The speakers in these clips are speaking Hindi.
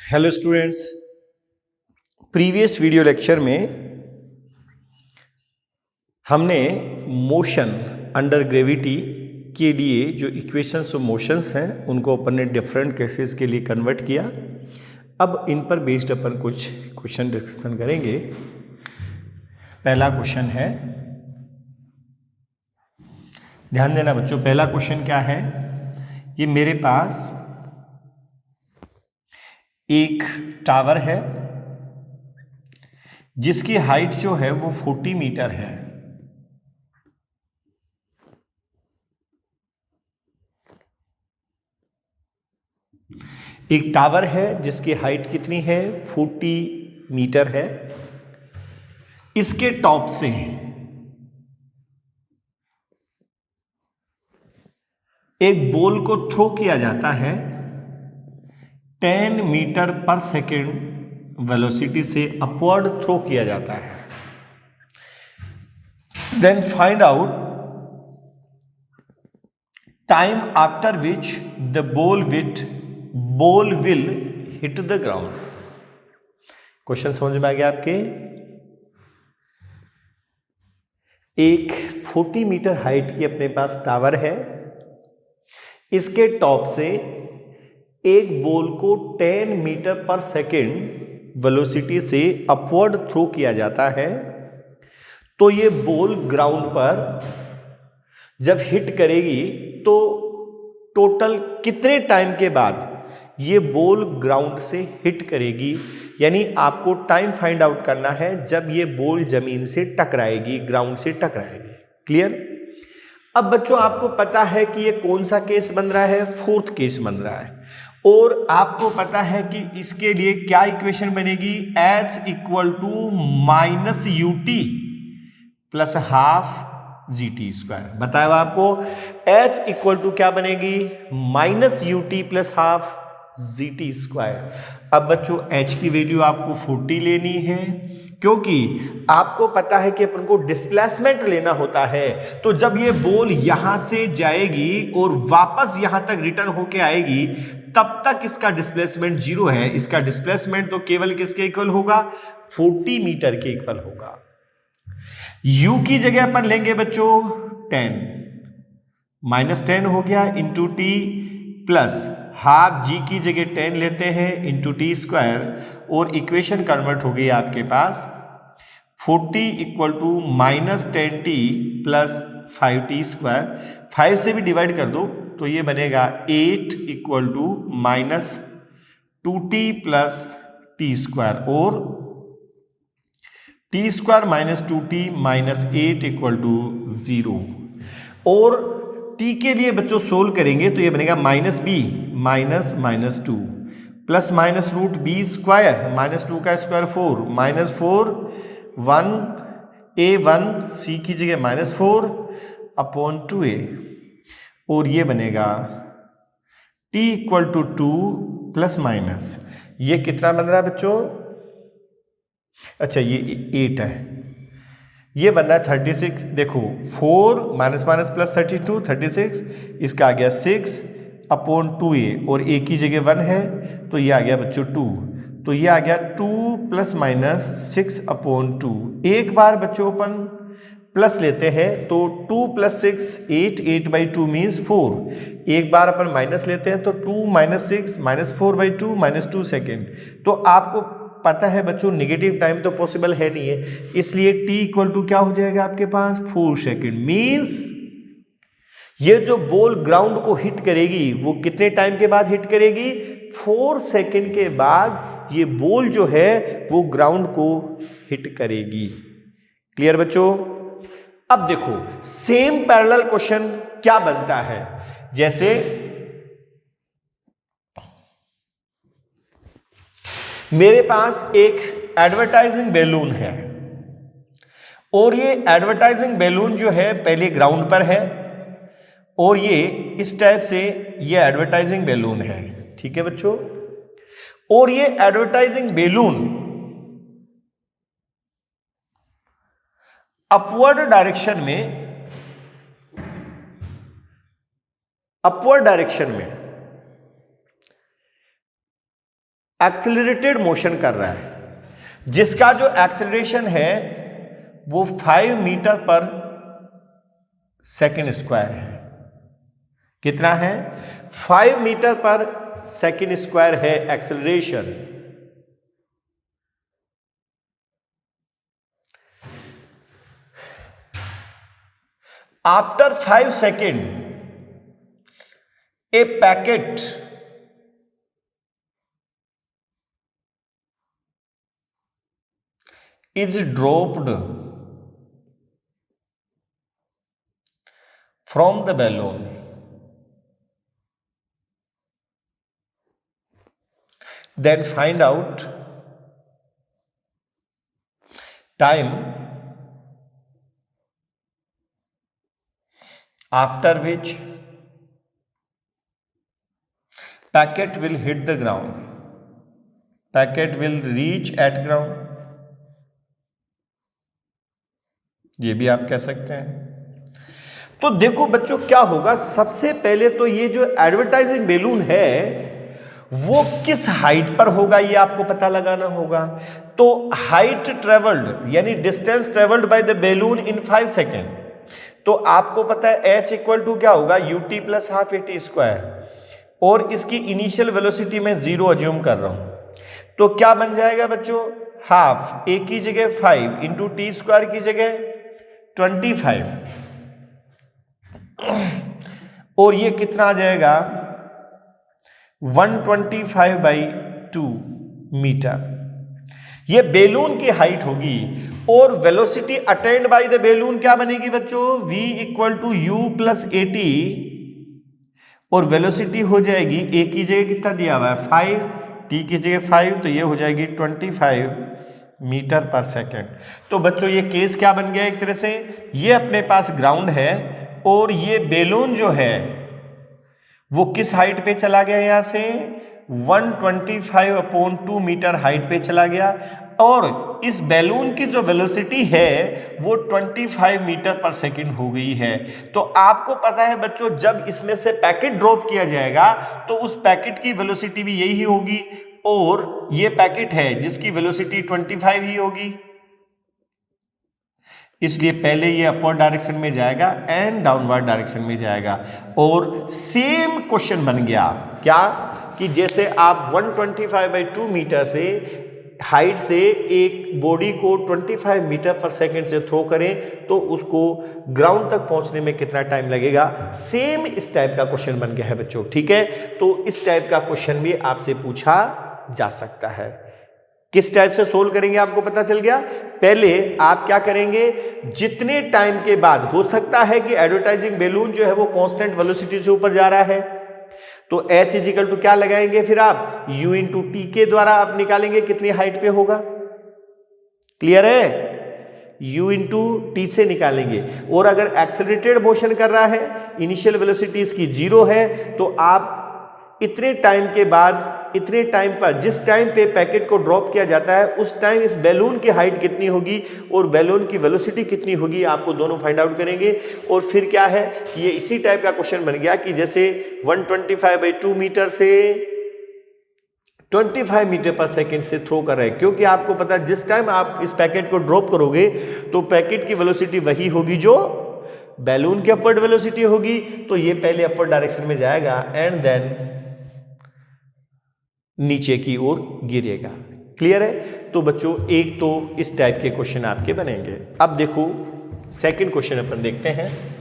Hello students, previous video lecture में हमने मोशन अंडर ग्रेविटी के लिए जो इक्वेशंस ऑफ मोशंस हैं उनको अपन ने डिफरेंट केसेस के लिए कन्वर्ट किया। अब इन पर बेस्ड अपन कुछ क्वेश्चन डिस्कशन करेंगे। पहला क्वेश्चन है, ध्यान देना बच्चों, पहला क्वेश्चन क्या है। ये मेरे पास एक टावर है जिसकी हाइट जो है वो 40 मीटर है। एक टावर है जिसकी हाइट कितनी है, 40 मीटर है। इसके टॉप से एक बॉल को थ्रो किया जाता है 10 मीटर पर सेकेंड वेलोसिटी से अपवर्ड थ्रो किया जाता है। Then find out time after which the ball will hit the ground. Question समझ में आ गया आपके। एक 40 मीटर हाइट की अपने पास टावर है। इसके टॉप से एक बॉल को 10 मीटर पर सेकेंड वेलोसिटी से अपवर्ड थ्रो किया जाता है। तो ये बॉल ग्राउंड पर जब हिट करेगी तो टोटल कितने टाइम के बाद ये बॉल ग्राउंड से हिट करेगी, यानी आपको टाइम फाइंड आउट करना है जब ये बॉल जमीन से टकराएगी, ग्राउंड से टकराएगी। क्लियर। अब बच्चों आपको पता है कि ये कौन सा केस बन रहा है, फोर्थ केस बन रहा है। और आपको पता है कि इसके लिए क्या इक्वेशन बनेगी, H equal to minus ut plus half GT square. बताया हुआ आपको H इक्वल टू क्या बनेगी, minus ut plus half GT square. अब बच्चों H की वैल्यू आपको 40 लेनी है, क्योंकि आपको पता है कि अपन को डिस्प्लेसमेंट लेना होता है। तो जब ये बॉल यहां से जाएगी और वापस यहां तक रिटर्न होके आएगी, तब तक इसका डिस्प्लेसमेंट 0 है। इसका डिस्प्लेसमेंट तो केवल किसके इक्वल होगा, 40 मीटर के इक्वल होगा। U की जगह अपन लेंगे बच्चों 10, -10 हो गया into t plus half g की जगह 10 लेते हैं इंटू टी स्क्वायर, और इक्वेशन कन्वर्ट हो गई आपके पास 40 equal to -10t plus 5t square. 5 से भी डिवाइड कर दो तो ये बनेगा 8 equal to -2t plus T square, और T square -2t -8 equal to 0। और t के लिए बच्चों सोल्व करेंगे तो ये बनेगा -b -2 plus minus root b square, -2 का स्क्वायर 4, -4 1 a1 c की जगह -4 अपॉन 2a, और ये बनेगा t equal to 2 plus minus, ये कितना बन रहा है बच्चों, अच्छा ये 8 है, ये बन रहा है 36। देखो 4 माइनस माइनस प्लस 32 36, इसका आ गया 6 अपॉन 2a, और a की जगह 1 है तो ये आ गया बच्चों 2, तो ये आ गया 2 प्लस माइनस 6 अपॉन 2। एक बार बच्चों अपन प्लस लेते हैं तो 2 प्लस 6 8, 8/2 मीन्स 4। एक बार अपन माइनस लेते हैं तो 2 माइनस 6 -4/2 -2 सेकेंड। तो आपको पता है बच्चों निगेटिव टाइम तो पॉसिबल है नहीं है, इसलिए t इक्वल टू क्या हो जाएगा आपके पास 4 सेकेंड। मीन्स ये जो बॉल ग्राउंड को हिट करेगी वो कितने टाइम के बाद हिट करेगी, 4 सेकेंड के बाद ये बॉल जो है वो ग्राउंड को हिट करेगी। क्लियर बच्चों। अब देखो सेम पैरेलल क्वेश्चन क्या बनता है, जैसे मेरे पास एक एडवर्टाइजिंग बैलून है, और ये एडवर्टाइजिंग बैलून जो है पहले ग्राउंड पर है, और ये इस टाइप से ये एडवर्टाइजिंग बैलून है, ठीक है बच्चों। और ये एडवर्टाइजिंग बैलून अपवर्ड डायरेक्शन में एक्सेलरेटेड मोशन कर रहा है, जिसका जो एक्सेलरेशन है वो 5 मीटर पर सेकेंड स्क्वायर है। कितना है? 5 मीटर पर सेकेंड स्क्वायर है acceleration. After 5 second A packet is dropped from the balloon. Then find out time after which packet will hit the ground. Packet will reach at ground. ये भी आप कह सकते हैं। तो देखो बच्चों क्या होगा, सबसे पहले तो ये जो एडवर्टाइजिंग बैलून है वो किस हाइट पर होगा ये आपको पता लगाना होगा। तो हाइट ट्रेवल्ड यानी distance travelled by the balloon in 5 second, तो आपको पता है h इक्वल टू क्या होगा, ut plus half at square, और इसकी इनिशियल वेलोसिटी में 0 अज्यूम कर रहा हूं, तो क्या बन जाएगा बच्चों, हाफ a की जगह 5 इंटू टी स्क्वायर की जगह 25, और ये कितना आ जाएगा 125/2 मीटर। ये बैलून की हाइट होगी, और velocity attained by the balloon क्या बनेगी बच्चों, v equal to u plus at, और वेलोसिटी हो जाएगी a की जगह कितना दिया हुआ है 5, t की जगह 5, तो ये हो जाएगी 25 मीटर पर सेकेंड। तो बच्चों ये केस क्या बन गया, एक तरह से ये अपने पास ग्राउंड है और ये बैलून जो है वो किस हाइट पे चला गया, यहां से 125/2 मीटर हाइट पे चला गया, और इस बैलून की जो वेलोसिटी है वो 25 मीटर पर सेकेंड हो गई है। तो आपको पता है बच्चों, जब इसमें से पैकेट ड्रॉप किया जाएगा तो उस पैकेट की वेलोसिटी भी यही होगी, और ये पैकेट है जिसकी वेलोसिटी 25 ही होगी, इसलिए पहले ये अपवर्ड डायरेक्शन में जाएगा एंड डाउनवर्ड डायरेक्शन में जाएगा। और सेम क्वेश्चन बन गया क्या, कि जैसे आप 125/2 मीटर से हाइट से एक बॉडी को 25 मीटर पर सेकेंड से थ्रो करें तो उसको ग्राउंड तक पहुंचने में कितना टाइम लगेगा, सेम इस टाइप का क्वेश्चन बन गया है बच्चों। ठीक है, तो इस टाइप का क्वेश्चन भी आपसे पूछा जा सकता है। किस टाइप से सोल्व करेंगे आपको पता चल गया। पहले आप क्या करेंगे, जितने टाइम के बाद हो सकता है कि एडवर्टाइजिंग बैलून जो है वो कांस्टेंट वेलोसिटी से ऊपर जा रहा है, तो h इजिकल टू क्या लगाएंगे, फिर आप u इंटू टी के द्वारा आप निकालेंगे कितनी हाइट पे होगा। क्लियर है, u इंटू टी से निकालेंगे। और अगर एक्सेलरेटेड मोशन कर रहा है, इनिशियल वेलोसिटी इसकी 0 है, तो आप इतने टाइम के बाद, इतने टाइम पर, जिस टाइम पे पैकेट को ड्रॉप किया जाता है उस टाइम इस बैलून की हाइट कितनी होगी और बैलून की वेलोसिटी कितनी होगी, आपको दोनों फाइंड आउट करेंगे। और फिर क्या है कि ये इसी टाइप का क्वेश्चन बन गया कि जैसे 125/2 मीटर से 25 मीटर पर सेकेंड से थ्रो कर रहे हैं, क्योंकि आपको पता है जिस टाइम आप इस पैकेट को ड्रॉप करोगे तो पैकेट की वेलोसिटी वही होगी जो बैलून की अपवर्ड वेलोसिटी होगी, तो ये पहले अपवर्ड डायरेक्शन में जाएगा एंड देन नीचे की ओर गिरेगा। क्लियर है। तो बच्चों एक तो इस टाइप के क्वेश्चन आपके बनेंगे। अब देखो सेकंड क्वेश्चन अपन देखते हैं।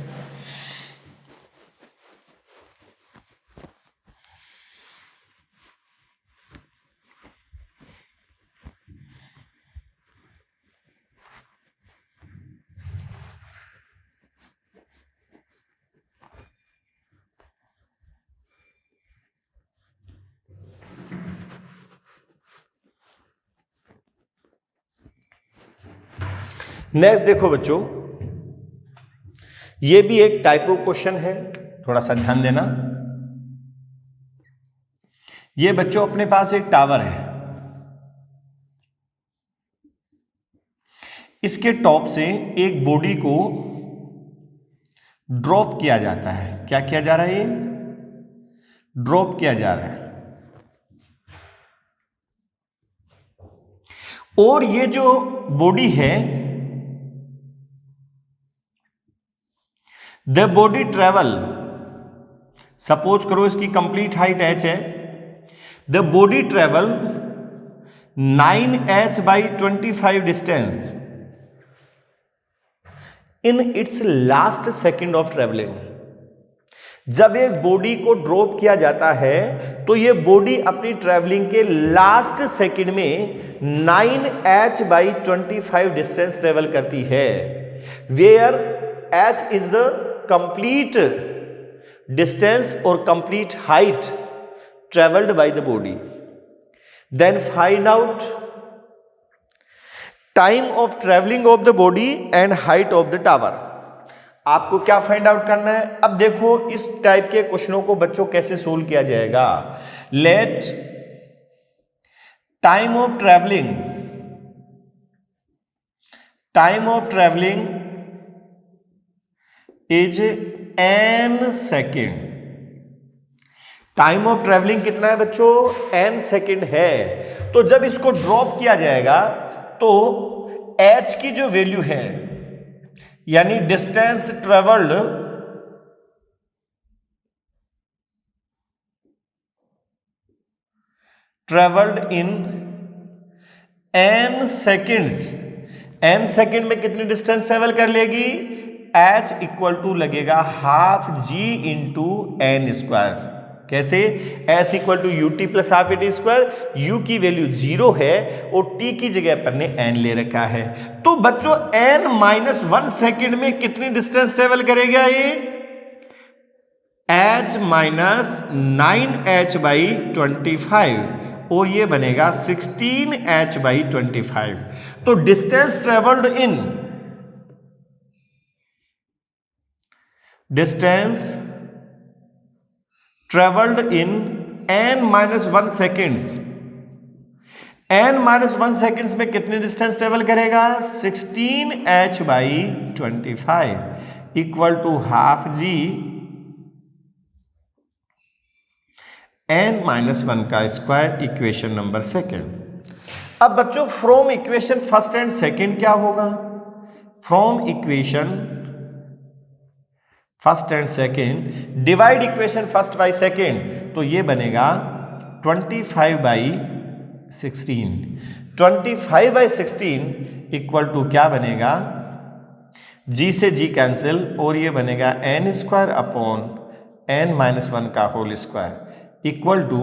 नेक्स्ट देखो बच्चों, ये भी एक टाइप ऑफ क्वेश्चन है, थोड़ा सा ध्यान देना। ये बच्चों अपने पास एक टावर है, इसके टॉप से एक बॉडी को ड्रॉप किया जाता है। क्या किया जा रहा है, ये ड्रॉप किया जा रहा है। और ये जो बॉडी है, द बॉडी ट्रेवल, सपोज करो इसकी कंप्लीट हाइट h है, the body travel 9h/25 distance in its last second of travelling. जब एक बॉडी को ड्रॉप किया जाता है तो ये बॉडी अपनी ट्रेवलिंग के लास्ट सेकेंड में 9h/25 डिस्टेंस ट्रेवल करती है, where h is the complete distance और complete height travelled by the body. Then find out time of travelling of the body and height of the tower. आपको क्या फाइंड आउट करना है? अब देखो इस टाइप के क्वेश्चनों को बच्चों कैसे सोल्व किया जाएगा। Let time of travelling is n second. Time of travelling कितना है बच्चों? n सेकेंड है। तो जब इसको ड्रॉप किया जाएगा तो h की जो वैल्यू है, यानी डिस्टेंस ट्रेवल्ड इन n सेकेंड्स, n सेकेंड में कितनी डिस्टेंस ट्रेवल कर लेगी? h इक्वल टू लगेगा half g into n square. कैसे? s equal to u t plus half at square. u की वैल्यू 0 है और t की जगह पर ने n ले रखा है। तो बच्चों n-1 सेकेंड में कितनी डिस्टेंस ट्रेवल करेगा ये? h माइनस 9h/25 और ये बनेगा 16h/25। तो डिस्टेंस ट्रेवल्ड इन n-1 सेकेंड्स, n-1 सेकेंड्स में कितनी डिस्टेंस ट्रेवल करेगा? 16h/25 equal to half g n-1 का स्क्वायर, इक्वेशन नंबर सेकेंड। अब बच्चों from equation first and second क्या होगा? From equation first and second divide equation first by second, तो ये बनेगा 25/16। 25/16 इक्वल टू क्या बनेगा? g से g कैंसिल और ये बनेगा n स्क्वायर अपॉन n-1 का whole square equal to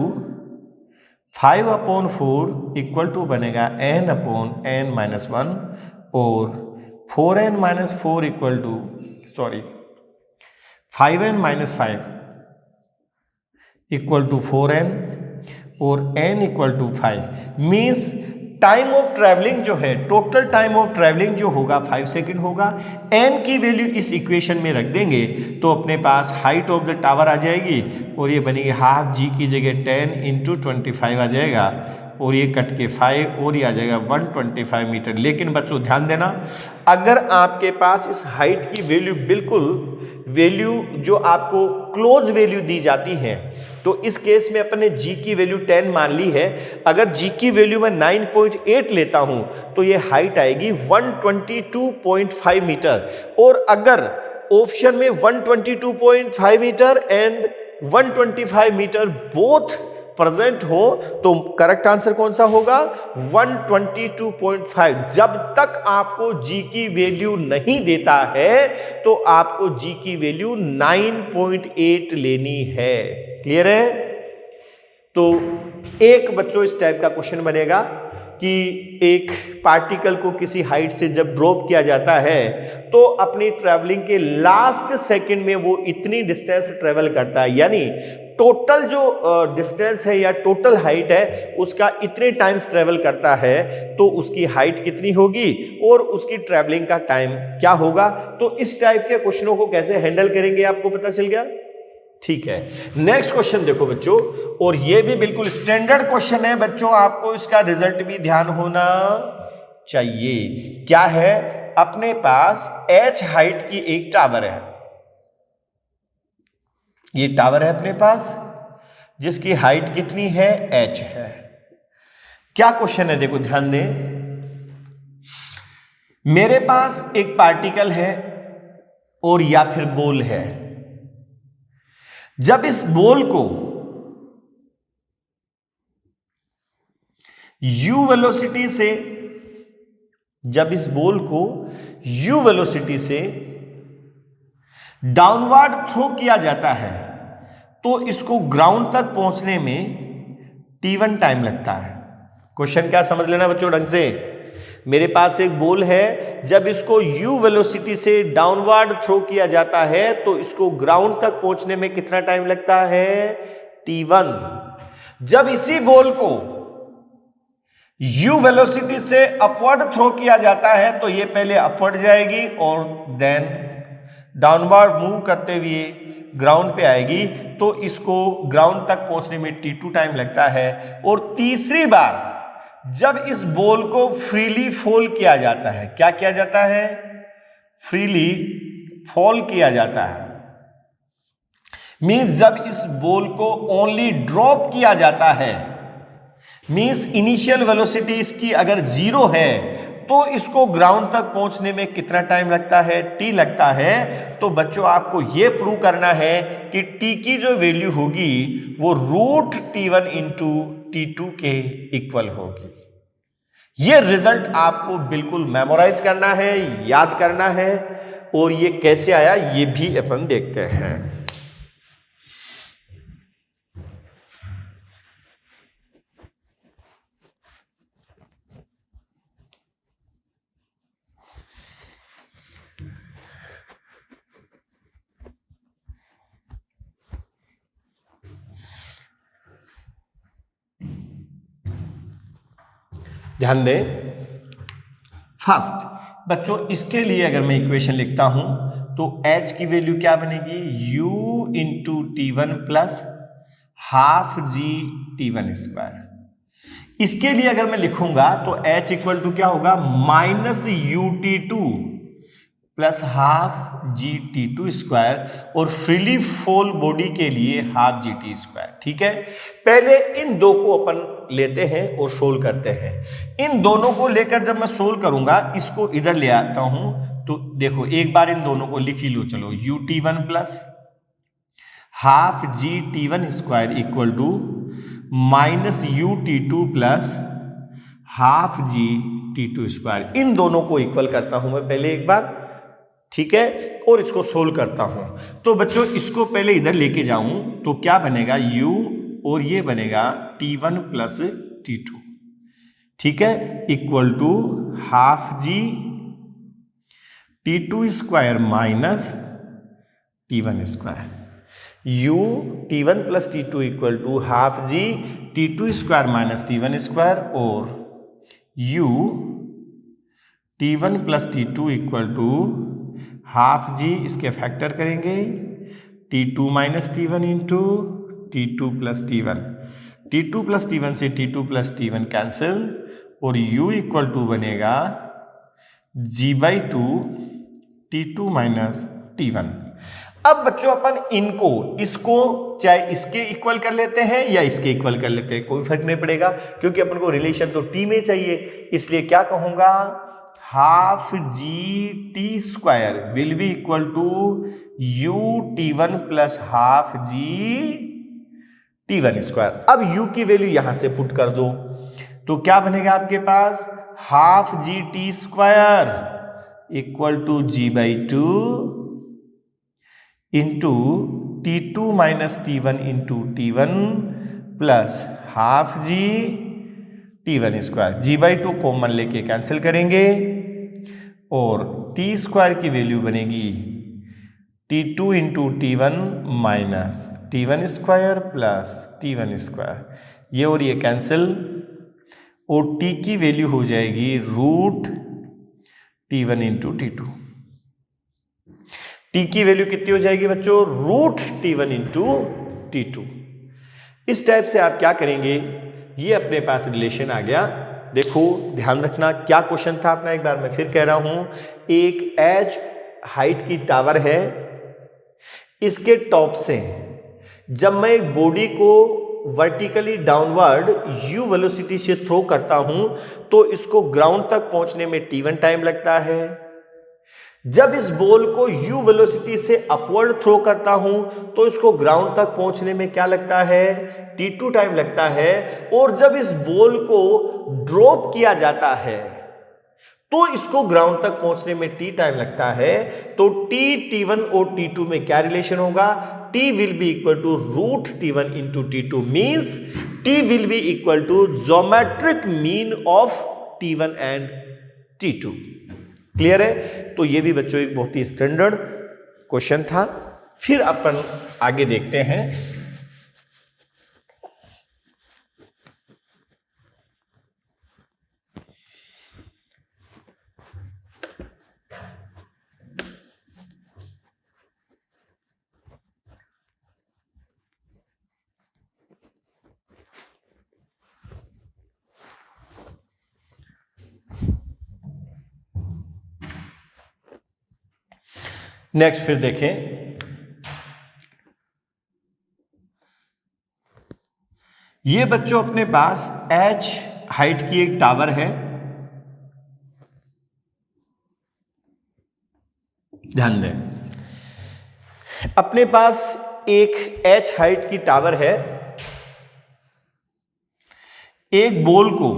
5/4 equal to बनेगा n अपॉन n-1 और 4n-4 equal to 5n-5 equal to 4n और n equal to 5। Means time of travelling जो है, टोटल टाइम ऑफ ट्रैवलिंग जो होगा 5 सेकेंड होगा। n की वैल्यू इस इक्वेशन में रख देंगे तो अपने पास हाइट ऑफ द टावर आ जाएगी और ये बनेगी हाफ g की जगह 10 इंटू 25 आ जाएगा और ये कट के 5 और ये आ जाएगा 125 मीटर। लेकिन बच्चों ध्यान देना, अगर आपके पास इस हाइट की वैल्यू बिल्कुल वैल्यू जो आपको क्लोज वैल्यू दी जाती है, तो इस केस में अपने g की वैल्यू 10 मान ली है। अगर g की वैल्यू मैं 9.8 लेता हूं तो ये हाइट आएगी 122.5 मीटर। और अगर ऑप्शन में 122.5 metre and 125 metre both present हो तो करेक्ट आंसर कौन सा होगा? 122.5। जब तक आपको g की वैल्यू नहीं देता है तो आपको g की वैल्यू 9.8 लेनी है। क्लियर है? तो एक बच्चों इस टाइप का क्वेश्चन बनेगा कि एक पार्टिकल को किसी हाइट से जब ड्रॉप किया जाता है तो अपनी ट्रैवलिंग के लास्ट सेकंड में वो इतनी डिस्टेंस ट्रेवल करता है, यानी टोटल जो डिस्टेंस है या टोटल हाइट है उसका इतने टाइम्स ट्रेवल करता है तो उसकी हाइट कितनी होगी और उसकी ट्रैवलिंग का टाइम क्या होगा। तो इस टाइप के क्वेश्चनों को कैसे हैंडल करेंगे आपको पता चल गया? ठीक है, नेक्स्ट क्वेश्चन देखो बच्चों, और ये भी बिल्कुल स्टैंडर्ड क्वेश्चन है बच्चों, आपको इसका रिजल्ट भी ध्यान होना चाहिए। क्या है? अपने पास h हाइट की एक टावर है, ये टावर है अपने पास जिसकी हाइट कितनी है? h है। क्या क्वेश्चन है देखो ध्यान दें, मेरे पास एक पार्टिकल है और या फिर बॉल है। जब इस बॉल को u वेलोसिटी से डाउनवर्ड थ्रो किया जाता है तो इसको ग्राउंड तक पहुंचने में t1 टाइम लगता है। क्वेश्चन क्या समझ लेना बच्चों ढंग से। मेरे पास एक बॉल है, जब इसको u वेलोसिटी से डाउनवर्ड थ्रो किया जाता है तो इसको ग्राउंड तक पहुंचने में कितना टाइम लगता है, t1। जब इसी बॉल को u वेलोसिटी से अपवर्ड थ्रो किया जाता है तो ये पहले अपवर्ड जाएगी और देन डाउनवर्ड मूव करते हुए ग्राउंड पे आएगी, तो इसको ग्राउंड तक पहुंचने में t2 टाइम लगता है। और तीसरी बार जब इस बॉल को फ्रीली फॉल किया जाता है, क्या किया जाता है, फ्रीली फॉल किया जाता है, मींस जब इस बॉल को ओनली ड्रॉप किया जाता है, मींस इनिशियल वेलोसिटी इसकी अगर 0 है तो इसको ग्राउंड तक पहुंचने में कितना टाइम लगता है, t लगता है। तो बच्चों आपको यह प्रूव करना है कि t की जो वैल्यू होगी वो √t1 इंटू t2 के इक्वल होगी। यह रिजल्ट आपको बिल्कुल मेमोराइज करना है, याद करना है, और ये कैसे आया ये भी अपन देखते हैं। ध्यान दें, फर्स्ट बच्चों इसके लिए अगर मैं इक्वेशन लिखता हूं तो h की वैल्यू क्या बनेगी, u into t1 plus half जी t1 स्क्वायर। इसके लिए अगर मैं लिखूंगा तो h इक्वल टू क्या होगा, minus ut2 plus half G t2 square, और फ्रीली फॉल बॉडी के लिए हाफ जी टी स्क्वायर। ठीक है, पहले इन दो को अपन लेते हैं और सोल्व करते हैं। इन दोनों को लेकर जब मैं सोल्व करूंगा, इसको इधर ले आता हूं, तो देखो एक बार इन दोनों को लिख ही लो। चलो ut1 plus half ji t1 square equal to minus ut2 plus half G t2 square. इन दोनों को इक्वल करता हूं मैं पहले एक बार, ठीक है, और इसको सोल्व करता हूं। तो बच्चों इसको पहले इधर लेके जाऊं तो क्या बनेगा, u और ये बनेगा t1 प्लस t2, ठीक है, equal to half G t2 square minus t1 square. u t1 plus t2 equal to half G t2 square minus t1 square, और u t1 plus t2 equal to half G, इसके फैक्टर करेंगे t2 minus t1 into t2 plus t1, t2 plus t1 से t2 प्लस t1 कैंसिल, और u इक्वल टू बनेगा g/2 t2 माइनस t1। अब बच्चों अपन इसको चाहे इसके इक्वल कर लेते हैं या इसके इक्वल कर लेते हैं, कोई फर्क नहीं पड़ेगा, क्योंकि अपन को रिलेशन तो t में चाहिए। इसलिए क्या कहूंगा, half g t square will be equal to u t1 plus half ji t1 square. अब u की वैल्यू यहां से पुट कर दो तो क्या बनेगा आपके पास, half g t square equal to g/2 into t2 minus t1 into t1 plus half ji t1 square. g/2 common लेके कैंसिल करेंगे और t स्क्वायर की वैल्यू बनेगी t2 into t1 minus t1 square plus t1 square, ये और ये कैंसिल, और t की वैल्यू हो जाएगी √t1 इंटू t2। t की वैल्यू कितनी हो जाएगी बच्चों, √t1 इंटू t2। इस टाइप से आप क्या करेंगे, ये अपने पास रिलेशन आ गया। देखो ध्यान रखना क्या क्वेश्चन था अपना, एक बार मैं फिर कह रहा हूं, एक एज हाइट की टावर है, इसके टॉप से जब मैं एक बॉडी को वर्टिकली डाउनवर्ड u वेलोसिटी से थ्रो करता हूं तो इसको ग्राउंड तक पहुंचने में t1 टाइम लगता है। जब इस बॉल को u वेलोसिटी से अपवर्ड थ्रो करता हूं तो इसको ग्राउंड तक पहुंचने में क्या लगता है, t2 टाइम लगता है। और जब इस बॉल को ड्रॉप किया जाता है तो इसको ग्राउंड तक पहुंचने में t टाइम लगता है। तो t1 और t2 में क्या रिलेशन होगा, t will be equal to root t1 into t2 means t will be equal to geometric mean of t1 and t2। Clear है? तो ये भी बच्चों एक बहुत ही स्टैंडर्ड क्वेश्चन था। फिर अपन आगे देखते हैं। नेक्स्ट फिर देखें, ये बच्चों अपने पास h हाइट की एक टावर है। ध्यान दें, अपने पास एक h हाइट की टावर है। एक बॉल को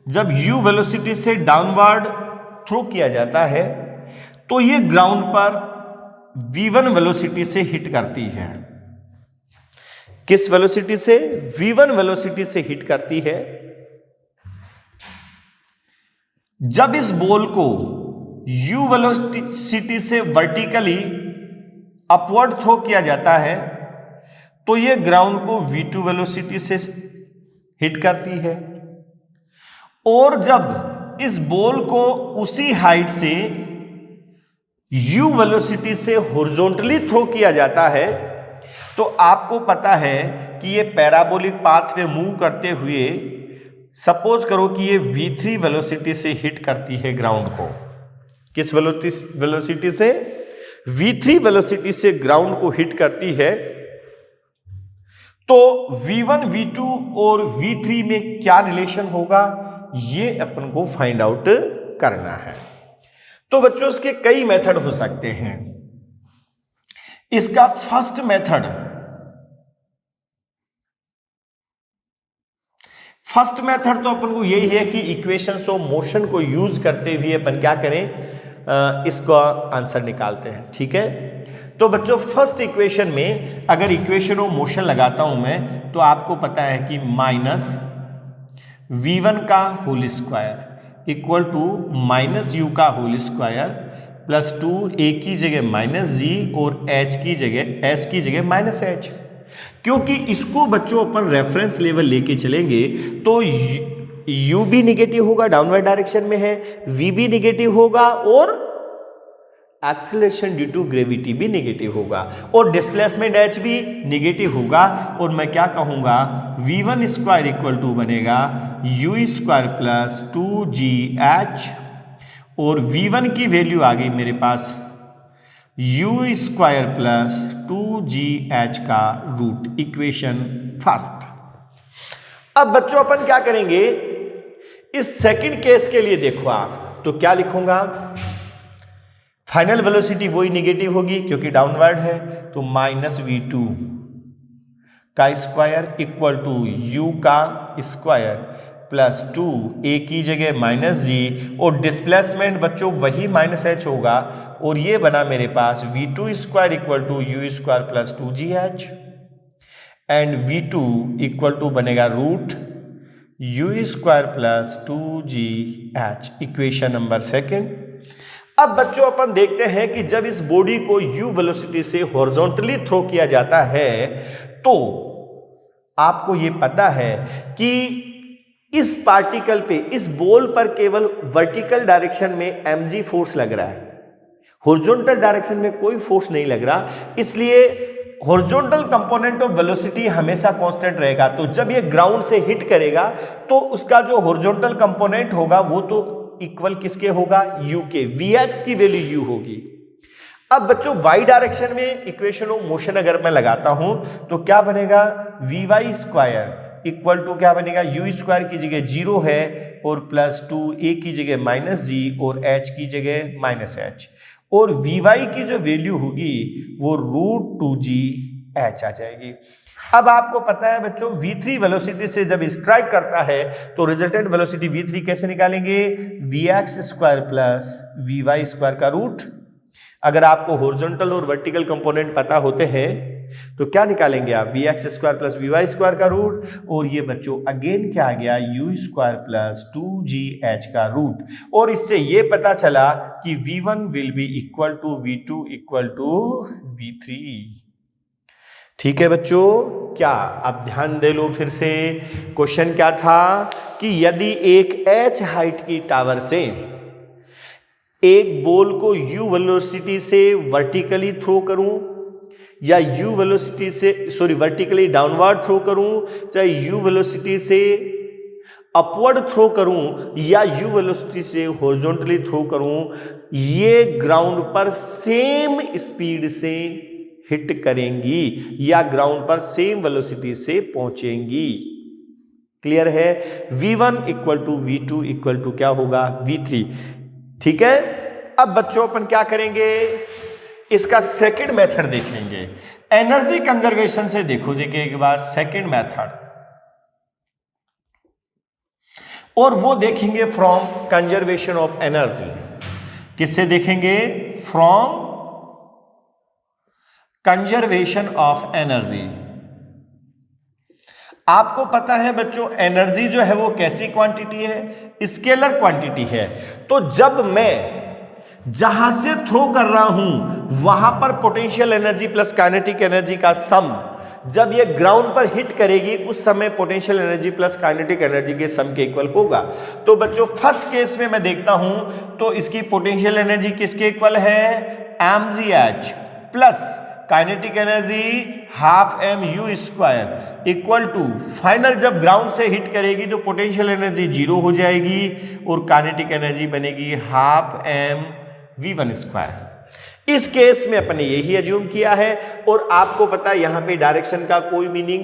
जब u वेलोसिटी से डाउनवर्ड थ्रो किया जाता है तो ये ग्राउंड पर v1 वेलोसिटी से हिट करती है। किस वेलोसिटी से? v1 वेलोसिटी से हिट करती है। जब इस बॉल को u वेलोसिटी से वर्टिकली अपवर्ड थ्रो किया जाता है तो ये ग्राउंड को v2 वेलोसिटी से हिट करती है। और जब इस बॉल को उसी हाइट से u वेलोसिटी से हॉरिजॉन्टली थ्रो किया जाता है तो आपको पता है कि ये पैराबोलिक पाथ में मूव करते हुए सपोज करो कि ये v3 वेलोसिटी से हिट करती है ग्राउंड को। किस वेलोसिटी से? v3 वेलोसिटी से ग्राउंड को हिट करती है। तो v1, v2 और v3 में क्या रिलेशन होगा, ये अपन को फाइंड आउट करना है। तो बच्चों इसके कई मेथड हो सकते हैं। इसका फर्स्ट मेथड तो अपन को यही है कि इक्वेशंस ऑफ मोशन को यूज करते हुए अपन क्या करें, इसका आंसर निकालते हैं। ठीक है, तो बच्चों फर्स्ट इक्वेशन में अगर इक्वेशन ऑफ मोशन लगाता हूं मैं तो आपको पता है कि माइनस v1 का whole square equal to minus u का होल स्क्वायर प्लस 2 a की जगह माइनस जी और h की जगह s की जगह माइनस h। क्योंकि इसको बच्चों अपन रेफरेंस लेवल लेके चलेंगे तो u भी निगेटिव होगा, डाउनवर्ड डायरेक्शन में है, v भी निगेटिव होगा और एक्सेलरेशन ड्यू टू ग्रेविटी भी निगेटिव होगा और डिस्प्लेसमेंट h भी निगेटिव होगा। और मैं क्या कहूंगा, v1 स्क्वायर इक्वल टू बनेगा u स्क्वायर प्लस 2gh और v1 की वैल्यू आ गई मेरे पास u स्क्वायर प्लस 2gh का रूट। Equation first. अब बच्चों अपन क्या करेंगे, इस सेकंड केस के लिए देखो आप तो क्या लिखूंगा, फाइनल वेलोसिटी वही निगेटिव होगी क्योंकि डाउनवर्ड है, तो माइनस v2 का स्क्वायर इक्वल टू u का स्क्वायर प्लस 2 a की जगह माइनस g और डिस्प्लेसमेंट बच्चों वही माइनस h होगा और ये बना मेरे पास v2 square equal to u square plus 2gh and v2 equal to बनेगा root u square plus 2gh। Equation number second. अब बच्चों अपन देखते हैं कि जब इस बॉडी को u वेलोसिटी से हॉरिजॉन्टली थ्रो किया जाता है तो आपको ये पता है कि इस पार्टिकल पे, इस बॉल पर केवल वर्टिकल डायरेक्शन में mg फोर्स लग रहा है, हॉरिजॉन्टल डायरेक्शन में कोई फोर्स नहीं लग रहा। इसलिए हॉरिजॉन्टल कंपोनेंट ऑफ वेलोसिटी हमेशा कांस्टेंट रहेगा। तो जब ये ग्राउंड से हिट करेगा तो उसका जो हॉरिजॉन्टल कंपोनेंट होगा वो तो इक्वल किसके होगा, u के। vx की वैल्यू u होगी। अब बच्चों वाई डायरेक्शन में इक्वेशन ऑफ मोशन अगर मैं लगाता हूं तो क्या बनेगा, v y square equal to क्या बनेगा, यू स्क्वायर की जगह 0 है और +2 ए की जगह -g और h की जगह -h, और वी वाई की जो वैल्यू होगी वो √2g h आ जाएगी। अब आपको पता है बच्चों v3 वेलोसिटी से जब स्ट्राइक करता है तो रिजल्टेंट वेलोसिटी v3 कैसे निकालेंगे, vx square plus vy square का रूट। अगर आपको हॉरिजॉन्टल और वर्टिकल कंपोनेंट पता होते हैं तो क्या निकालेंगे आप, vx square plus vy square का रूट, और ये बच्चों अगेन क्या आ गया, u स्क्वायर प्लस 2gh का रूट। और इससे ये पता चला कि v1 will be equal to v2 equal to v3। ठीक है बच्चों, क्या अब ध्यान दे लो फिर से, क्वेश्चन क्या था कि यदि एक h हाइट की टावर से एक बॉल को u वेलोसिटी से वर्टिकली थ्रो करूं या u वेलोसिटी से वर्टिकली डाउनवर्ड थ्रो करूं, चाहे u वेलोसिटी से अपवर्ड थ्रो करूं या u वेलोसिटी से हॉरिजॉन्टली थ्रो करूं, ये ग्राउंड पर सेम स्पीड से हिट करेंगी या ग्राउंड पर सेम वेलोसिटी से पहुंचेंगी। क्लियर है, v1 equal to v2 equal to क्या होगा, v3। ठीक है, अब बच्चों अपन क्या करेंगे, इसका सेकंड मेथड देखेंगे, एनर्जी कंजर्वेशन से। देखो देखिए एक बार सेकंड मेथड, और वो देखेंगे फ्रॉम कंजर्वेशन ऑफ एनर्जी। किससे देखेंगे, फ्रॉम कंजर्वेशन ऑफ एनर्जी। आपको पता है बच्चों एनर्जी जो है वो कैसी क्वांटिटी है, स्केलर क्वांटिटी है। तो जब मैं जहां से थ्रो कर रहा हूं वहां पर potential energy plus kinetic energy का सम जब ये ग्राउंड पर हिट करेगी उस समय potential energy plus kinetic energy के सम के इक्वल होगा। तो बच्चों फर्स्ट केस में मैं देखता हूं तो इसकी पोटेंशियल एनर्जी किसके इक्वल है, mgh plus kinetic energy ½ m² equal to, final जब ग्राउंड से हिट करेगी तो पोटेंशियल एनर्जी 0 हो जाएगी और काइनेटिक एनर्जी बनेगी ½ mv1²। इस केस में अपने यही एज्यूम किया है, और आपको पता है यहां पे डायरेक्शन का कोई मीनिंग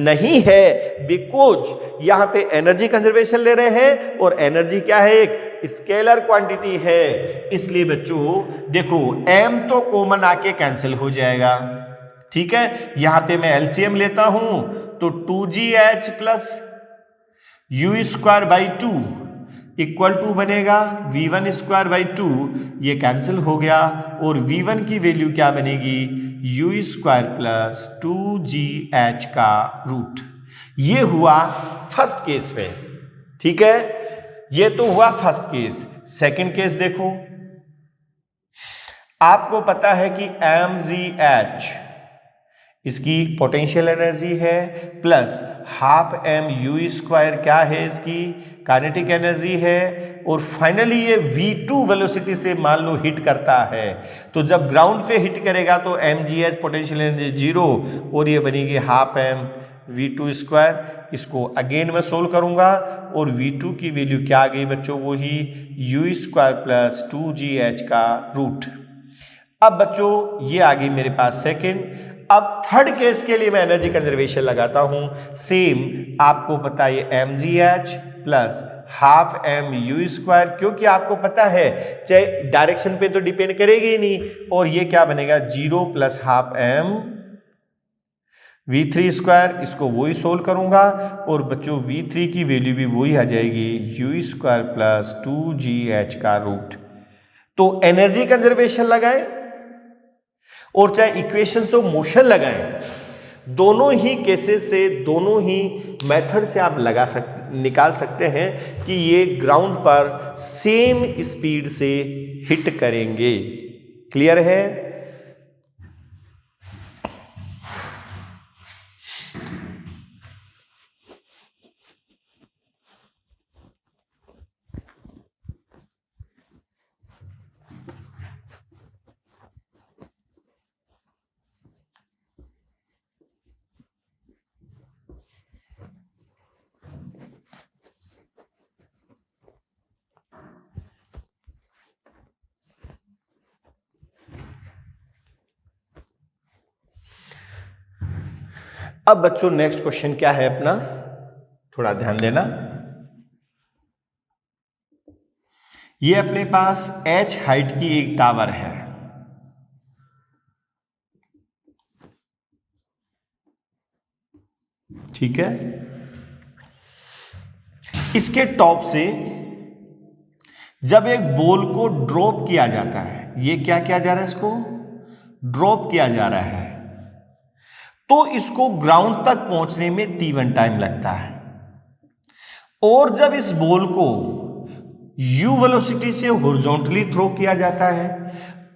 नहीं है, बिकॉज यहां पे एनर्जी कंजर्वेशन ले रहे हैं और एनर्जी क्या है, एक स्केलर क्वांटिटी है। इसलिए बच्चों देखो m तो कॉमन आके कैंसिल हो जाएगा। ठीक है, यहां पे मैं एलसीएम लेता हूं तो 2gh plus u²/2 equal to बनेगा v1²/2, ये कैंसिल हो गया और v1 की वैल्यू क्या बनेगी, u² प्लस 2gh का रूट। ये हुआ फर्स्ट केस में। ठीक है, ये तो हुआ फर्स्ट केस। सेकंड केस देखो, आपको पता है कि mgh इसकी पोटेंशियल एनर्जी है प्लस ½ mu² क्या है, इसकी काइनेटिक एनर्जी है, और फाइनली ये v2 वेलोसिटी से मान लो हिट करता है। तो जब ग्राउंड पे हिट करेगा तो mgh पोटेंशियल एनर्जी 0 और ये बनेगी ½ mv2²। इसको अगेन मैं सोल्व करूंगा और v2 की वैल्यू क्या आ गई बच्चों, वही u² प्लस 2gh का रूट। अब बच्चों ये आ गई मेरे पास सेकंड। अब थर्ड केस के लिए मैं एनर्जी कंजर्वेशन लगाता हूं, सेम आपको पता है mgh प्लस ½ mu², क्योंकि आपको पता है चाहे डायरेक्शन पे तो डिपेंड करेगी ही नहीं, और ये क्या बनेगा 0 प्लस ½ mv3²। इसको वही सोल्व करूंगा और बच्चों v3 की वैल्यू भी वही आ जाएगी u² प्लस 2gh का रूट। तो एनर्जी कंजर्वेशन लगाए और चाहे इक्वेशंस ऑफ मोशन लगाएं, दोनों ही केसेस से, दोनों ही मेथड से आप निकाल सकते हैं कि ये ग्राउंड पर सेम स्पीड से हिट करेंगे। क्लियर है, अब बच्चों नेक्स्ट क्वेश्चन क्या है अपना, थोड़ा ध्यान देना। ये अपने पास h हाइट की एक टावर है, ठीक है। इसके टॉप से जब एक बॉल को ड्रॉप किया जाता है, ये क्या किया जा रहा है, इसको ड्रॉप किया जा रहा है, तो इसको ग्राउंड तक पहुंचने में t1 टाइम लगता है। और जब इस बॉल को u वेलोसिटी से हॉरिजॉन्टली थ्रो किया जाता है,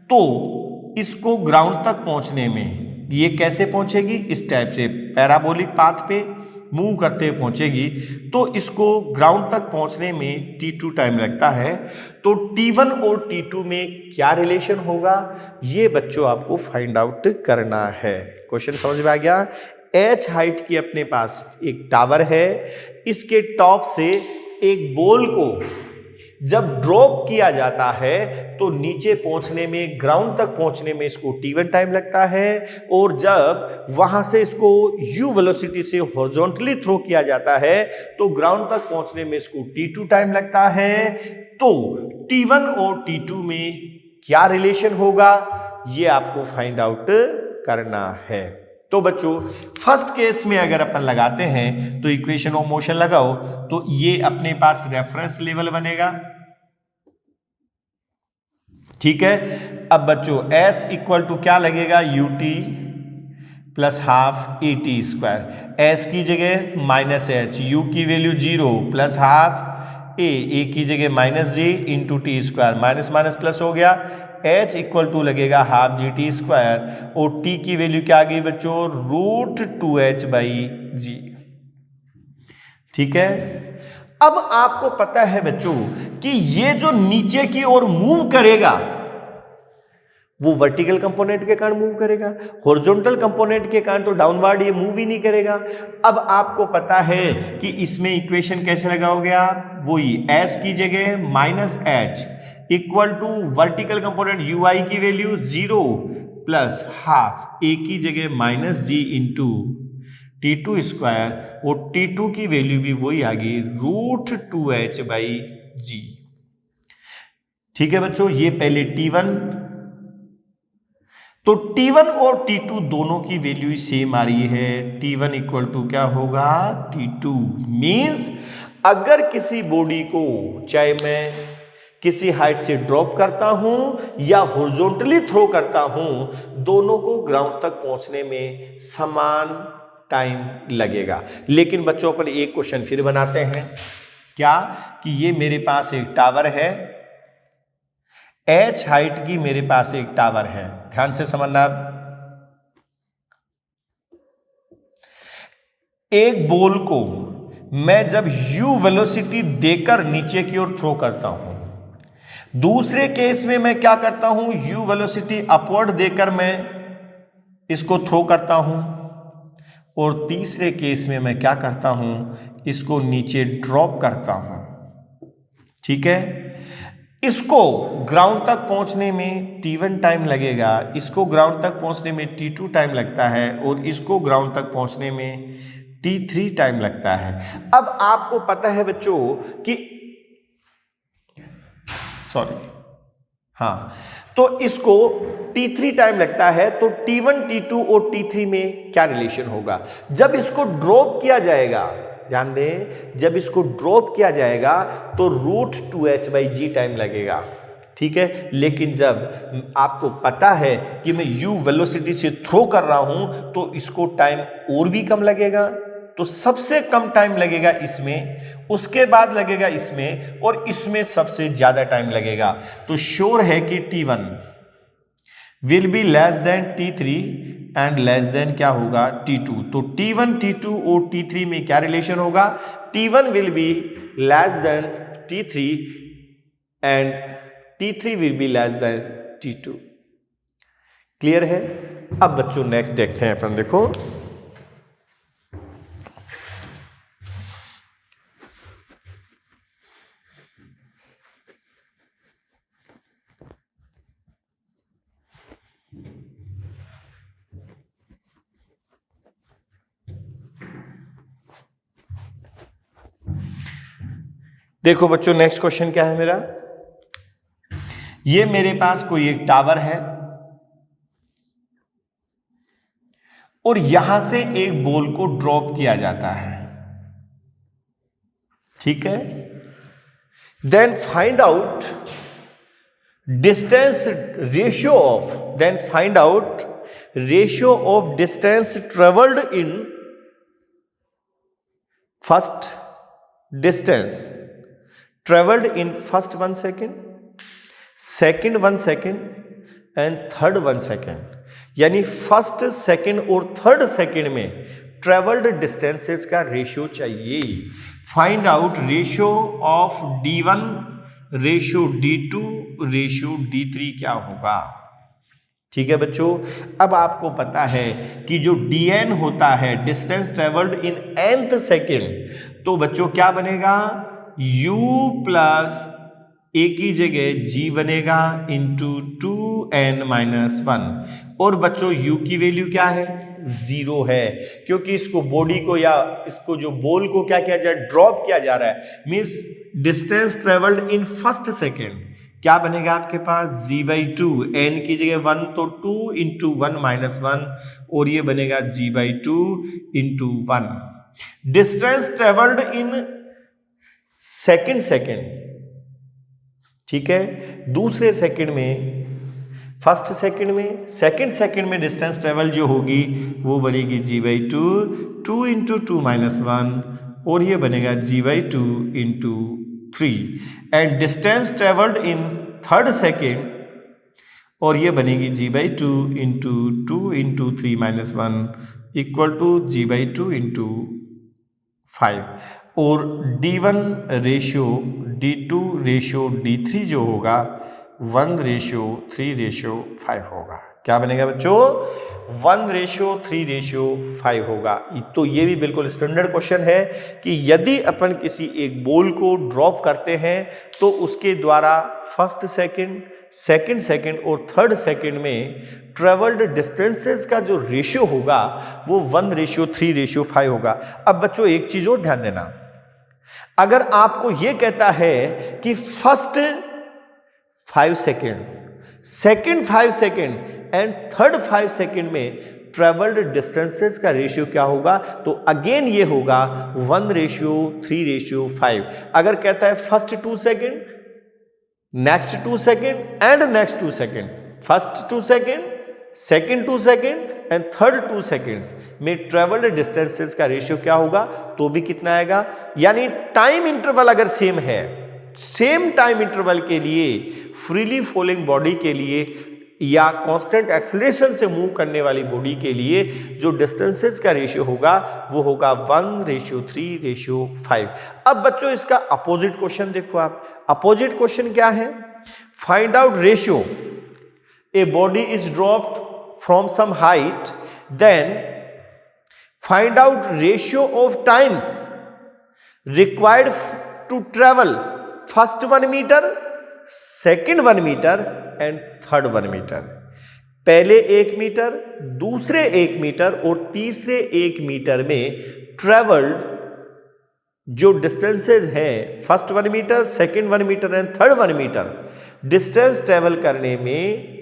तो इसको ग्राउंड तक पहुंचने में ये कैसे पहुंचेगी, इस टाइप से पैराबोलिक पाथ पे मूव करते हुए पहुंचेगी, तो इसको ग्राउंड तक पहुंचने में t2 टाइम लगता है। तो t1 और t2 में क्या रिलेशन होगा, ये बच्चों आपको फाइंड आउट करना है। क्वेश्चन समझ में आ गया। h हाइट की अपने पास एक टावर है, इसके टॉप से एक बॉल को जब ड्रॉप किया जाता है तो नीचे पहुंचने में, ग्राउंड तक पहुंचने में इसको t1 टाइम लगता है, और जब वहां से इसको u वेलोसिटी से हॉरिजॉन्टली थ्रो किया जाता है तो ग्राउंड तक पहुंचने में इसको t2 टाइम लगता है। तो t1 और t2 में क्या रिलेशन होगा, ये आपको फाइंड आउट करना है। तो बच्चों फर्स्ट केस में अगर अपन लगाते हैं तो इक्वेशन ऑफ मोशन लगाओ, तो ये अपने पास रेफरेंस लेवल बनेगा, ठीक है। अब बच्चों s इक्वल टू क्या लगेगा, ut plus half a t square, s की जगह माइनस एच, यू की वैल्यू 0 प्लस हाफ ए की जगह minus g into t square, minus minus plus हो गया, h इक्वल टू लगेगा हाफ जी टी स्क्वायर, और t की वैल्यू क्या आ गई बच्चों, √2h बाई जी, ठीक है। अब आपको पता है बच्चों कि ये जो नीचे की ओर मूव करेगा वो वर्टिकल कंपोनेंट के कारण मूव करेगा, हॉरिजॉन्टल कंपोनेंट के कारण तो डाउनवर्ड ये मूव ही नहीं करेगा। अब आपको पता है कि इसमें इक्वेशन कैसे लगाओगे आप, वही s की जगह minus h equal to vertical component ui की वैल्यू 0 प्लस हाफ a की जगह minus g into t2 square, और t2 की वैल्यू भी वही आ गई √2h बाई जी, ठीक है बच्चों। ये पहले t1, तो t1 और t2 दोनों की वैल्यू सेम आ रही है, t1 इक्वल टू क्या होगा, t2 मींस अगर किसी बॉडी को चाहे मैं किसी हाइट से ड्रॉप करता हूं या हॉरिजॉन्टली थ्रो करता हूं, दोनों को ग्राउंड तक पहुंचने में समान टाइम लगेगा। लेकिन बच्चों पर एक क्वेश्चन फिर बनाते हैं, क्या कि ये मेरे पास एक टावर है, h हाइट की मेरे पास एक टावर है, ध्यान से समझना। एक बॉल को मैं जब u वेलोसिटी देकर नीचे की ओर थ्रो करता हूं, दूसरे केस में मैं क्या करता हूं, u वेलोसिटी अपवर्ड देकर मैं इसको थ्रो करता हूं, और तीसरे केस में मैं क्या करता हूं, इसको नीचे ड्रॉप करता हूं, ठीक है। इसको ग्राउंड तक पहुंचने में t1 टाइम लगेगा, इसको ग्राउंड तक पहुंचने में t2 टाइम लगता है, और इसको ग्राउंड तक पहुंचने में t3 टाइम लगता है। अब आपको पता है बच्चों कि तो इसको t3 टाइम लगता है, तो t1, t2 और t3 में क्या रिलेशन होगा, जब इसको ड्रॉप किया जाएगा, ध्यान दें, जब इसको ड्रॉप किया जाएगा तो √2h बाई जी टाइम लगेगा, ठीक है। लेकिन जब आपको पता है कि मैं u वेलोसिटी से थ्रो कर रहा हूं तो इसको टाइम और भी कम लगेगा, तो सबसे कम टाइम लगेगा इसमें, उसके बाद लगेगा इसमें, और इसमें सबसे ज्यादा टाइम लगेगा। तो श्योर है कि t1 will be less than t3 and less than क्या होगा, t2। तो t1, t2 और t3 में क्या रिलेशन होगा, t1 will be less than t3 and t3 will be less than t2। Clear है। अब बच्चों नेक्स्ट देखते हैं अपन, देखो देखो बच्चों, नेक्स्ट क्वेश्चन क्या है मेरा, ये मेरे पास कोई एक टावर है और यहां से एक बॉल को ड्रॉप किया जाता है, ठीक है। Then find out distance ratio of, then find out ratio of distance travelled in first distance travelled in first 1 second, second 1 second and third 1 second. यानी फर्स्ट, सेकेंड और थर्ड सेकेंड में ट्रेवल्ड डिस्टेंसेस का रेशियो चाहिए। Find out ratio of D1, ratio D2, ratio D3 क्या होगा, ठीक है बच्चों। अब आपको पता है कि जो dn होता है, डिस्टेंस ट्रेवल्ड इन nth सेकेंड, तो बच्चों क्या बनेगा, u प्लस a की जगह g बनेगा इंटू 2n-1। और बच्चों u की वैल्यू क्या है, 0 है, क्योंकि इसको बॉडी को या इसको जो बॉल को क्या किया जाए, ड्रॉप किया जा रहा है। Means distance travelled in first second क्या बनेगा आपके पास, g/2, n की जगह 1 तो 2 इंटू 1-1 और ये बनेगा g/2 into 1। Distance travelled in second, ठीक है, दूसरे सेकेंड में, फर्स्ट सेकेंड में, सेकेंड में डिस्टेंस ट्रेवल जो होगी वो बनेगी g/2, 2 इंटू 2-1 और ये बनेगा g/2 into 3। And distance travelled in third second और ये बनेगी g/2 into 2 into 3-1 equal to g/2 into 5। और D1 ratio D2 ratio D3 जो होगा 1:3:5 होगा। क्या बनेगा बच्चों, 1:3:5 होगा। तो ये भी बिल्कुल स्टैंडर्ड क्वेश्चन है कि यदि अपन किसी एक बॉल को ड्रॉप करते हैं तो उसके द्वारा फर्स्ट सेकंड और थर्ड सेकंड में ट्रेवल्ड डिस्टेंसेस का जो रेशियो होगा वो 1:3:5 होगा। अब बच्चों एक चीज और ध्यान देना, अगर आपको यह कहता है कि first 5 second, second 5 second and third 5 second में ट्रेवल्ड डिस्टेंसेस का रेशियो क्या होगा, तो अगेन ये होगा 1:3:5। अगर कहता है first 2 second, next 2 second and next 2 second, first 2 second, second 2 second and third 2 seconds में ट्रेवल्ड डिस्टेंसेस का रेशियो क्या होगा, तो भी कितना आएगा। यानी टाइम इंटरवल अगर सेम है, सेम टाइम इंटरवल के लिए फ्रीली फॉलिंग बॉडी के लिए या कांस्टेंट एक्सेलरेशन से मूव करने वाली बॉडी के लिए जो डिस्टेंसेस का रेशियो होगा वो होगा 1:3:5। अब बच्चों इसका अपोजिट क्वेश्चन देखो आप, अपोजिट क्वेश्चन क्या है, find out ratio, a body is dropped from some height, then find out ratio of times required to travel first 1 meter, second 1 meter and third 1 meter। पहले 1 मीटर, दूसरे 1 मीटर और तीसरे 1 मीटर में ट्रेवल्ड जो डिस्टेंसेज हैं, first 1 metre, second 1 metre and third 1 metre, distance travel करने में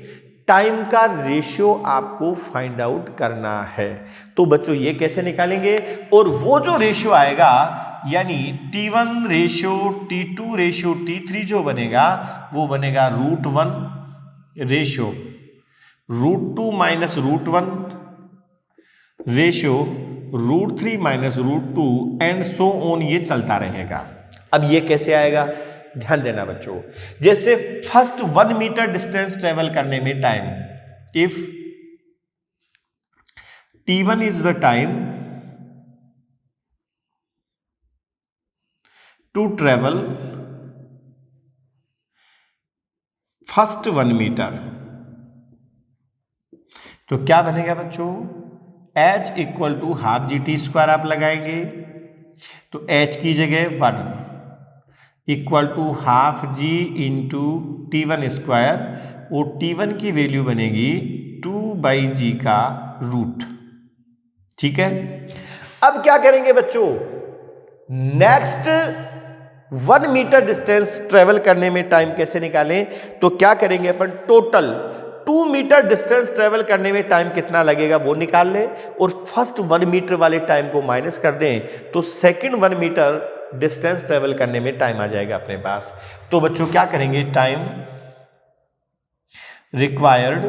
टाइम का रेशियो आपको फाइंड आउट करना है। तो बच्चों ये कैसे निकालेंगे, और वो जो रेशियो आएगा यानी T1 ratio T2 ratio T3 जो बनेगा वो बनेगा √1 ratio √2 minus √1 ratio √3 minus √2 and so on, ये चलता रहेगा। अब ये कैसे आएगा, ध्यान देना बच्चों, जैसे फर्स्ट 1 मीटर डिस्टेंस ट्रेवल करने में time, if T1 is the time to travel first 1 metre, तो क्या बनेगा बच्चों, H equal to half GT² आप लगाएंगे तो H की जगह 1 equal to half G into T1², और T1 की वैल्यू बनेगी 2/G का रूट। ठीक है, अब क्या करेंगे बच्चों, नेक्स्ट 1 मीटर डिस्टेंस ट्रेवल करने में टाइम कैसे निकालें, तो क्या करेंगे अपन, टोटल 2 मीटर डिस्टेंस ट्रेवल करने में टाइम कितना लगेगा वो निकाल लें और फर्स्ट 1 मीटर वाले टाइम को माइनस कर दें तो सेकंड 1 मीटर डिस्टेंस ट्रेवल करने में टाइम आ जाएगा अपने पास। तो बच्चों क्या करेंगे, time required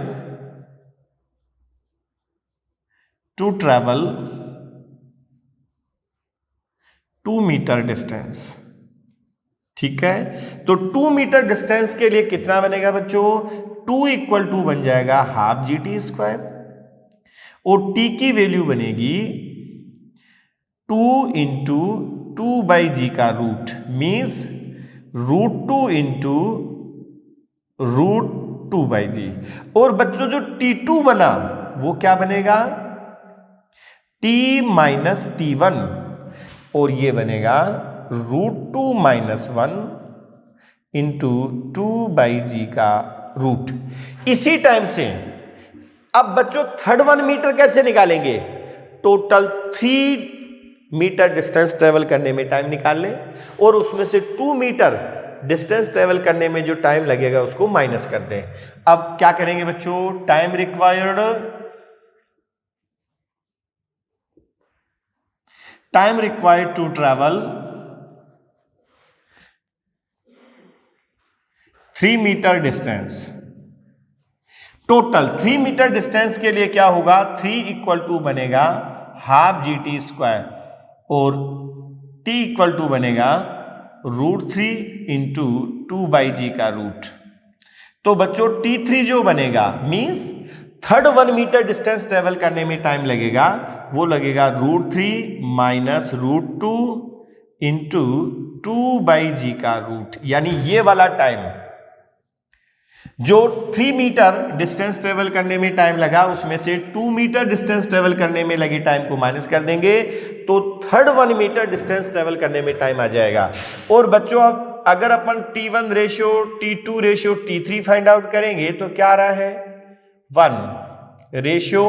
to travel 2 metre distance, ठीक है। तो 2 मीटर डिस्टेंस के लिए कितना बनेगा बच्चों, 2 इक्वल टू बन जाएगा हाफ जी टी स्क्वायर और टी की वैल्यू बनेगी 2 इंटू 2 बाई जी का रूट, मीन्स √2 इंटू √2 बाई जी। और बच्चों जो T2 बना वो क्या बनेगा, T माइनस T1 और ये बनेगा √2 माइनस 1 इंटू 2 बाई जी का रूट। इसी टाइम से अब बच्चों थर्ड 1 मीटर कैसे निकालेंगे, टोटल 3 मीटर डिस्टेंस ट्रेवल करने में टाइम निकाल लें और उसमें से 2 मीटर डिस्टेंस ट्रेवल करने में जो टाइम लगेगा उसको माइनस कर दें। अब क्या करेंगे बच्चों, time required to travel 3 metre distance, total 3 metre distance के लिए क्या होगा, 3 इक्वल टू बनेगा हाफ जी टी स्क्वायर और t इक्वल टू बनेगा √3 इंटू 2 बाई जी का रूट। तो बच्चों T3 जो बनेगा means third 1 metre distance travel करने में टाइम लगेगा, वो लगेगा √3 माइनस √2 इंटू 2 बाई जी का रूट। यानी ये वाला टाइम जो 3 मीटर डिस्टेंस ट्रेवल करने में टाइम लगा उसमें से 2 मीटर डिस्टेंस ट्रेवल करने में लगे टाइम को माइनस कर देंगे तो थर्ड 1 मीटर डिस्टेंस ट्रेवल करने में टाइम आ जाएगा। और बच्चों अब अगर अपन T1 ratio, T2 ratio, T3 find out करेंगे तो क्या आ रहा है, 1 रेशियो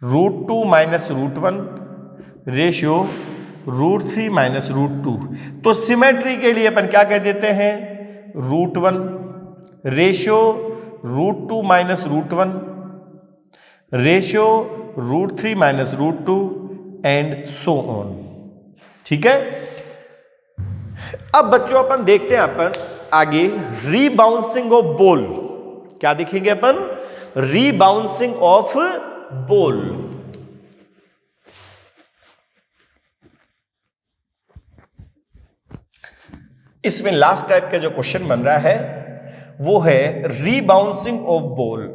√2 माइनस √1 रेशियो √3 माइनस √2। तो सिमेट्री के लिए अपन क्या कह देते हैं, √1 ratio √2 minus √1 ratio √3 minus √2 and so on, ठीक है। अब बच्चों अपन देखते हैं अपन आगे रीबाउंसिंग ऑफ बॉल, क्या देखेंगे अपन, रीबाउंसिंग ऑफ बॉल। इसमें लास्ट टाइप का जो क्वेश्चन बन रहा है वो है रीबाउंसिंग ऑफ बॉल।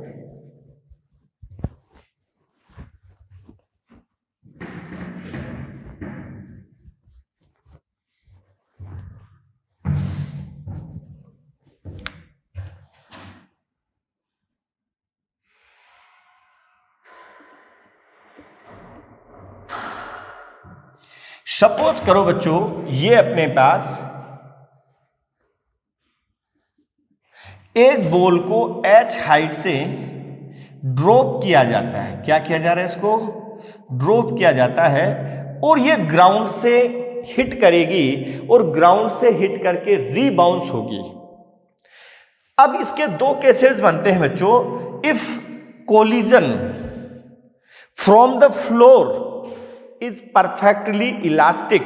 सपोज करो बच्चों ये अपने पास एक बॉल को h हाइट से ड्रॉप किया जाता है, क्या किया जा रहा है, इसको ड्रॉप किया जाता है और ये ग्राउंड से हिट करेगी और ग्राउंड से हिट करके रीबाउंस होगी। अब इसके दो केसेस बनते हैं बच्चों, if collision from the floor is perfectly elastic,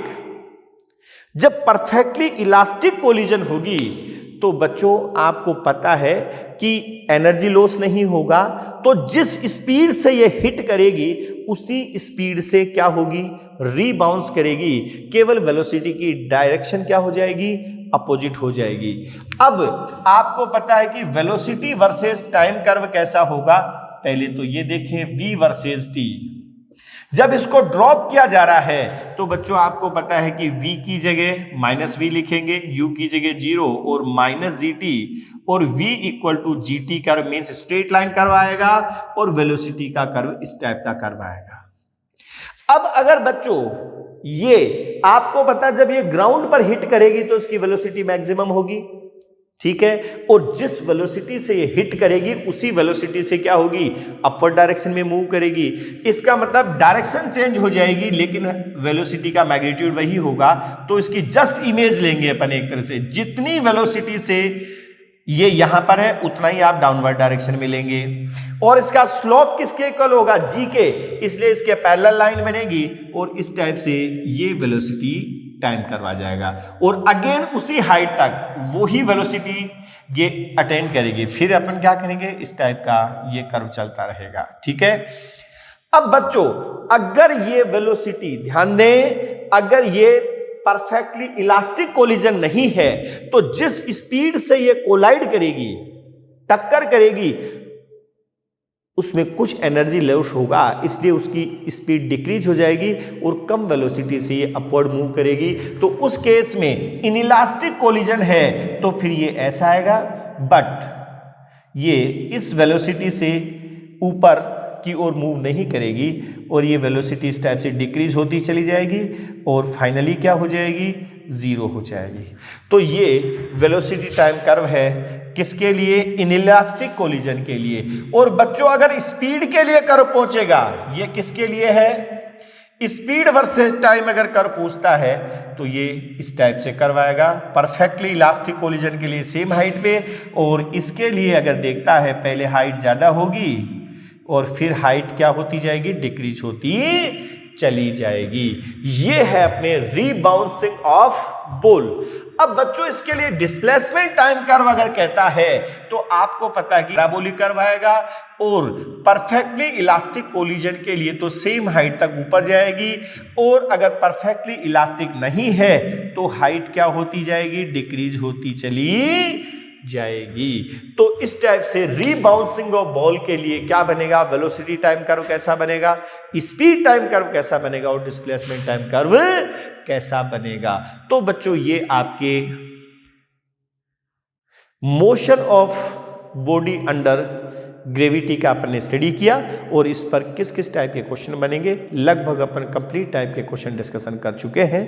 जब परफेक्टली इलास्टिक कोलिजन होगी तो बच्चों आपको पता है कि एनर्जी लॉस नहीं होगा, तो जिस स्पीड से ये हिट करेगी उसी स्पीड से क्या होगी, रीबाउंस करेगी, केवल वेलोसिटी की डायरेक्शन क्या हो जाएगी, अपोजिट हो जाएगी। अब आपको पता है कि वेलोसिटी वर्सेस टाइम कर्व कैसा होगा, पहले तो ये देखें v वर्सेस t। जब इसको ड्रॉप किया जा रहा है तो बच्चों आपको पता है कि v की जगह -v लिखेंगे, u की जगह 0 और -gt और v equal to gt curve means straight line curve आएगा और वेलोसिटी का कर्व इस टाइप का कर्व आएगा। अब अगर बच्चों ये आपको पता जब ये ग्राउंड पर हिट करेगी तो इसकी वेलोसिटी मैक्सिमम होगी, ठीक है, और जिस वेलोसिटी से ये हिट करेगी उसी वेलोसिटी से क्या होगी, अपवर्ड डायरेक्शन में मूव करेगी। इसका मतलब डायरेक्शन चेंज हो जाएगी लेकिन वेलोसिटी का मैग्नीट्यूड वही होगा। तो इसकी जस्ट इमेज लेंगे अपन एक तरह से, जितनी वेलोसिटी से ये यहां पर है उतना ही आप डाउनवर्ड डायरेक्शन में लेंगे, और इसका स्लोप किसके इक्वल होगा, जी के, इसलिए इसके पैरेलल लाइन बनेगी और इस टाइप से ये वेलोसिटी टाइम करवा जाएगा, और अगेन उसी हाइट तक वही वेलोसिटी ये अटेंड करेगी। फिर अपन क्या करेंगे, इस टाइप का ये कर्व चलता रहेगा। ठीक है, अब बच्चों अगर ये वेलोसिटी, ध्यान दें, अगर ये परफेक्टली इलास्टिक कोलिजन नहीं है तो जिस स्पीड से ये कोलाइड करेगी, टक्कर करेगी, उसमें कुछ एनर्जी लॉस होगा, इसलिए उसकी स्पीड डिक्रीज हो जाएगी और कम वेलोसिटी से ये अपवर्ड मूव करेगी। तो उस केस में इनइलास्टिक कोलिजन है तो फिर ये ऐसा आएगा, बट ये इस वेलोसिटी से ऊपर की ओर मूव नहीं करेगी और ये वेलोसिटी इस टाइप से डिक्रीज होती चली जाएगी और फाइनली क्या हो जाएगी, जीरो हो जाएगी। तो ये वेलोसिटी टाइम कर्व है किसके लिए, इनइलास्टिक कोलिजन के लिए। और बच्चों अगर स्पीड के लिए कर्व पहुंचेगा, ये किसके लिए है, स्पीड वर्सेस टाइम अगर कर्व पूछता है तो ये इस टाइप से कर्व आएगा, परफेक्टली इलास्टिक कोलिजन के लिए सेम हाइट पे, और इसके लिए अगर देखता है पहले हाइट ज्यादा होगी और फिर हाइट क्या होती जाएगी, डिक्रीज होती चली जाएगी। ये है अपने रीबाउंसिंग ऑफ बॉल। अब बच्चों इसके लिए डिस्प्लेसमेंट टाइम कर्व अगर कहता है तो आपको पता है कि पैराबोलिक कर्व आएगा, और परफेक्टली इलास्टिक कोलिजन के लिए तो सेम हाइट तक ऊपर जाएगी, और अगर परफेक्टली इलास्टिक नहीं है तो हाइट क्या होती जाएगी, डिक्रीज होती चली जाएगी। तो इस टाइप से रीबाउंसिंग ऑफ बॉल के लिए क्या बनेगा, वेलोसिटी टाइम कर्व कैसा बनेगा, स्पीड टाइम कर्व कैसा बनेगा और डिस्प्लेसमेंट टाइम कर्व कैसा बनेगा। तो बच्चों ये आपके motion of body under gravity का अपन ने स्टडी किया, और इस पर किस किस टाइप के क्वेश्चन बनेंगे लगभग अपन कंप्लीट टाइप के क्वेश्चन डिस्कशन कर चुके हैं।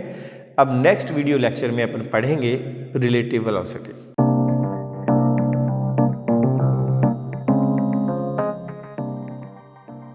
अब नेक्स्ट वीडियो लेक्चर में अपन पढ़ेंगे रिलेटिव वेलोसिटी।